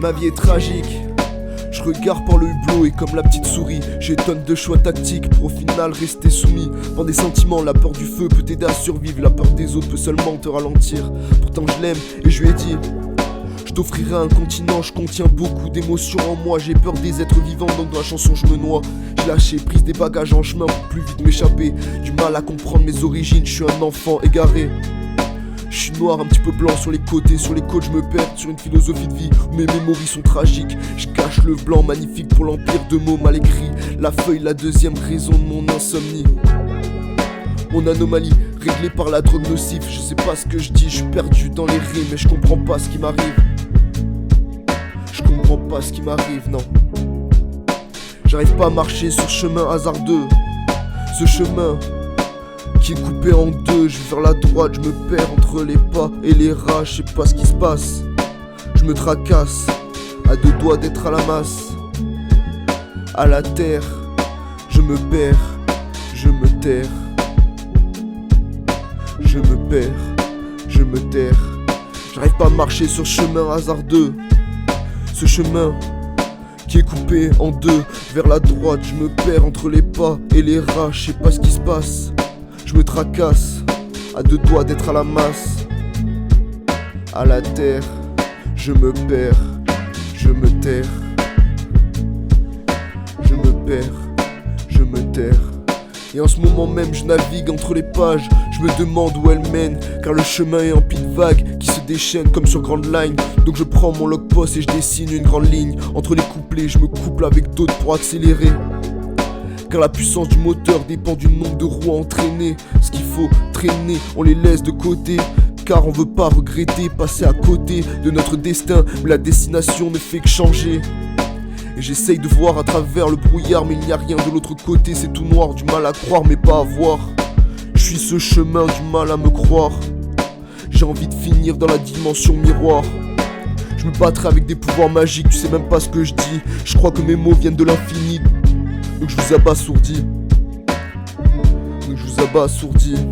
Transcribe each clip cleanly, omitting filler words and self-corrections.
Ma vie est tragique. Je regarde par le hublot et comme la petite souris, j'ai tonnes de choix tactiques pour au final rester soumis. Dans des sentiments, la peur du feu peut t'aider à survivre, la peur des autres peut seulement te ralentir. Pourtant je l'aime et je lui ai dit, je t'offrirai un continent, je contiens beaucoup d'émotions en moi. J'ai peur des êtres vivants, donc dans la chanson je me noie. J'ai lâché prise des bagages en chemin pour plus vite m'échapper. Du mal à comprendre mes origines, je suis un enfant égaré. Je suis noir, un petit peu blanc sur les côtés, sur les côtes je me perds sur une philosophie de vie où mes mémories sont tragiques. Je cache le blanc magnifique pour l'empire de mots mal écrits. La feuille, la deuxième raison de mon insomnie. Mon anomalie, réglée par la drogue nocive. Je sais pas ce que je dis, je suis perdu dans les rimes et je comprends pas ce qui m'arrive. Je comprends pas ce qui m'arrive, non. J'arrive pas à marcher sur chemin hasardeux. Ce chemin qui est coupé en deux, je vais vers la droite, je me perds entre les pas et les rats, je sais pas ce qui se passe. Je me tracasse, à deux doigts d'être à la masse. À la terre, je me perds, je me terre. Je me perds, je me terre. J'arrive pas à marcher sur chemin hasardeux. Ce chemin qui est coupé en deux, vers la droite, je me perds entre les pas et les rats, je sais pas ce qui se passe. Je me tracasse, à deux doigts d'être à la masse. À la terre, je me perds, je me terre. Je me perds, je me terre. Et en ce moment même je navigue entre les pages. Je me demande où elles mènent, car le chemin est empli de vagues qui se déchaînent comme sur grande line. Donc je prends mon log-post et je dessine une grande ligne. Entre les couplets je me couple avec d'autres pour accélérer, car la puissance du moteur dépend du nombre de roues entraînées. Ce qu'il faut traîner, on les laisse de côté, car on veut pas regretter, passer à côté de notre destin. Mais la destination ne fait que changer. Et j'essaye de voir à travers le brouillard, mais il n'y a rien de l'autre côté, c'est tout noir, du mal à croire mais pas à voir. Je suis ce chemin, du mal à me croire. J'ai envie de finir dans la dimension miroir. Je me battrai avec des pouvoirs magiques, tu sais même pas ce que je dis. Je crois que mes mots viennent de l'infini, donc je vous abasourdis. Donc je vous abasourdis.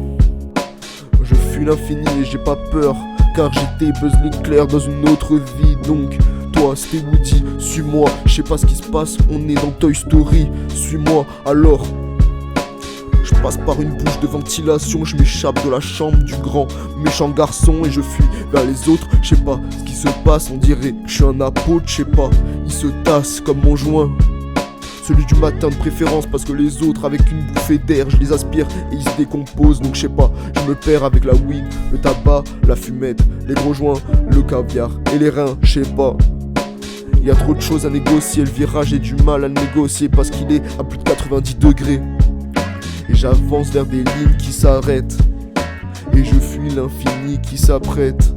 Je fuis l'infini et j'ai pas peur, car j'étais Buzz l'éclair dans une autre vie. Donc toi c'était Woody, suis-moi. Je sais pas ce qui se passe, on est dans Toy Story. Suis-moi alors. Je passe par une bouche de ventilation, je m'échappe de la chambre du grand méchant garçon et je fuis vers les autres. Je sais pas ce qui se passe, on dirait que je suis un apôtre, je sais pas. Il se tasse comme mon joint, celui du matin de préférence, parce que les autres avec une bouffée d'air je les aspire et ils se décomposent. Donc je sais pas, je me perds avec la weed, le tabac, la fumette, les gros joints, le caviar et les reins, je sais pas. Il y a trop de choses à négocier, le virage j'ai du mal à le négocier parce qu'il est à plus de 90 degrés. Et j'avance vers des lignes qui s'arrêtent, et je fuis l'infini qui s'apprête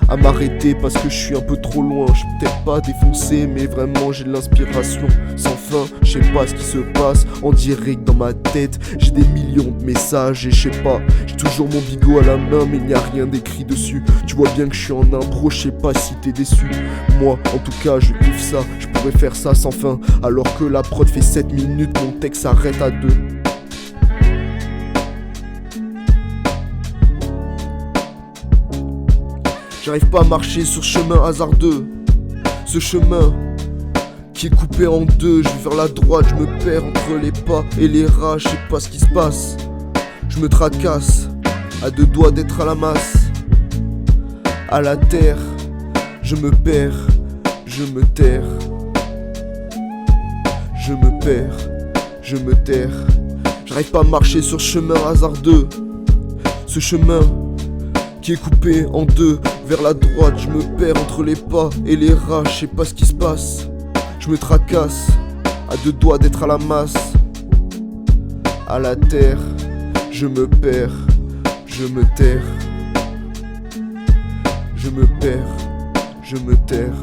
à m'arrêter parce que je suis un peu trop loin. Je suis peut-être pas défoncé, mais vraiment j'ai de l'inspiration sans fin. Je sais pas ce qui se passe, on dirait que dans ma tête j'ai des millions de messages. Et je sais pas, j'ai toujours mon bigot à la main, mais il n'y a rien d'écrit dessus. Tu vois bien que je suis en impro, je sais pas si t'es déçu. Moi en tout cas je kiffe ça, je pourrais faire ça sans fin. Alors que la prod fait 7 minutes, mon texte s'arrête à 2. J'arrive pas à marcher sur chemin hasardeux. Ce chemin qui est coupé en deux, je vais vers la droite, je me perds entre les pas et les rats, je sais pas ce qui se passe. Je me tracasse, à deux doigts d'être à la masse. À la terre, je me perds, je me terre. Je me perds, je me terre. J'arrive pas à marcher sur chemin hasardeux. Ce chemin qui est coupé en deux, vers la droite, je me perds entre les pas et les rats, je sais pas ce qui se passe. Je me tracasse, à deux doigts d'être à la masse. À la terre, je me perds, je me terre. Je me perds, je me terre.